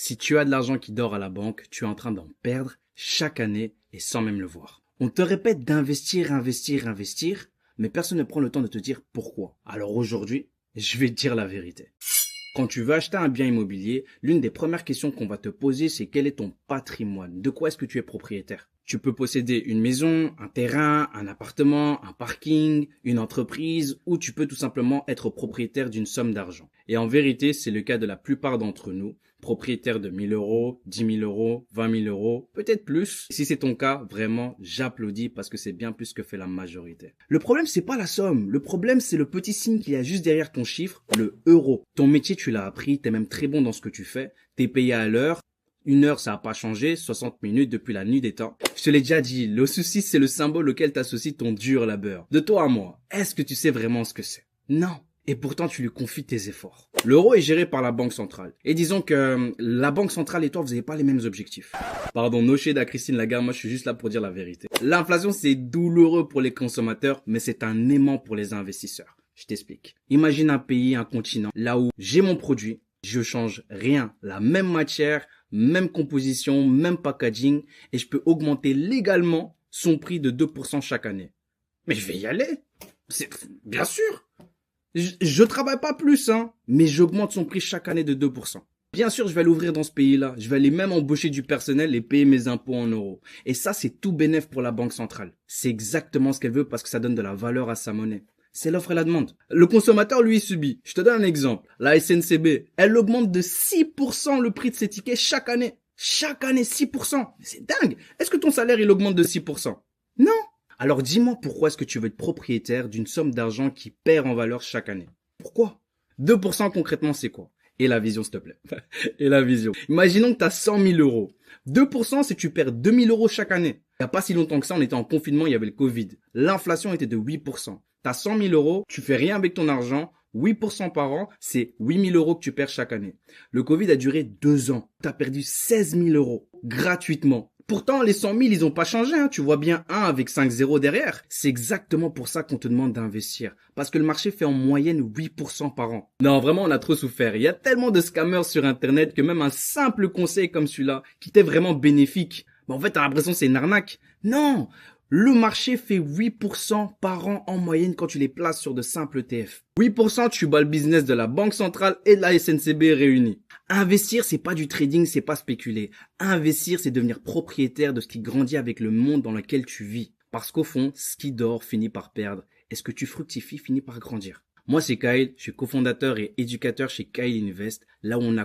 Si tu as de l'argent qui dort à la banque, tu es en train d'en perdre chaque année et sans même le voir. On te répète d'investir, investir, investir, mais personne ne prend le temps de te dire pourquoi. Alors aujourd'hui, je vais te dire la vérité. Quand tu veux acheter un bien immobilier, l'une des premières questions qu'on va te poser, c'est quel est ton patrimoine? De quoi est-ce que tu es propriétaire? Tu peux posséder une maison, un terrain, un appartement, un parking, une entreprise, ou tu peux tout simplement être propriétaire d'une somme d'argent. Et en vérité, c'est le cas de la plupart d'entre nous, propriétaires de 1000 euros, 10 000 euros, 20 000 euros, peut-être plus. Si c'est ton cas, vraiment, j'applaudis parce que c'est bien plus que fait la majorité. Le problème, c'est pas la somme. Le problème, c'est le petit signe qu'il y a juste derrière ton chiffre, le euro. Ton métier, tu l'as appris, t'es même très bon dans ce que tu fais, t'es payé à l'heure. 1 heure, ça n'a pas changé, 60 minutes depuis la nuit des temps. Je te l'ai déjà dit, le souci, c'est le symbole auquel t'associes ton dur labeur. De toi à moi, est-ce que tu sais vraiment ce que c'est? Non. Et pourtant, tu lui confies tes efforts. L'euro est géré par la Banque centrale. Et disons que la Banque centrale et toi, vous n'avez pas les mêmes objectifs. Pardon, no shade à Christine Lagarde, moi je suis juste là pour dire la vérité. L'inflation, c'est douloureux pour les consommateurs, mais c'est un aimant pour les investisseurs. Je t'explique. Imagine un pays, un continent, là où j'ai mon produit, je change rien, la même matière, même composition, même packaging, et je peux augmenter légalement son prix de 2% chaque année. Mais je vais y aller. Bien sûr. Je travaille pas plus, hein, mais j'augmente son prix chaque année de 2%. Bien sûr, je vais l'ouvrir dans ce pays-là. Je vais aller même embaucher du personnel et payer mes impôts en euros. Et ça, c'est tout bénef pour la Banque centrale. C'est exactement ce qu'elle veut parce que ça donne de la valeur à sa monnaie. C'est l'offre et la demande. Le consommateur, lui, subit. Je te donne un exemple. La SNCB, elle augmente de 6% le prix de ses tickets chaque année. Chaque année, 6%. C'est dingue. Est-ce que ton salaire, il augmente de 6%? Non. Alors dis-moi pourquoi est-ce que tu veux être propriétaire d'une somme d'argent qui perd en valeur chaque année? Pourquoi? 2% concrètement, c'est quoi? Et la vision, s'il te plaît. Et la vision. Imaginons que tu as 100 000 euros. 2%, c'est que tu perds 2 000 euros chaque année. Il n'y a pas si longtemps que ça, on était en confinement, il y avait le Covid. L'inflation était de 8%. T'as 100 000 euros, tu fais rien avec ton argent, 8% par an, c'est 8 000 euros que tu perds chaque année. Le Covid a duré 2 ans. T'as perdu 16 000 euros gratuitement. Pourtant, les 100 000, ils ont pas changé, hein. Tu vois bien 1 avec 5 zéros derrière. C'est exactement pour ça qu'on te demande d'investir. Parce que le marché fait en moyenne 8% par an. Non, vraiment, on a trop souffert. Il y a tellement de scammers sur Internet que même un simple conseil comme celui-là, qui était vraiment bénéfique, en fait, t'as l'impression que c'est une arnaque. Non! Le marché fait 8% par an en moyenne quand tu les places sur de simples ETF. 8%, tu bats le business de la Banque centrale et de la SNCB réunis. Investir, c'est pas du trading, c'est pas spéculer. Investir, c'est devenir propriétaire de ce qui grandit avec le monde dans lequel tu vis. Parce qu'au fond, ce qui dort finit par perdre et ce que tu fructifies finit par grandir. Moi, c'est Kyle, je suis cofondateur et éducateur chez Kyle Invest, là où on a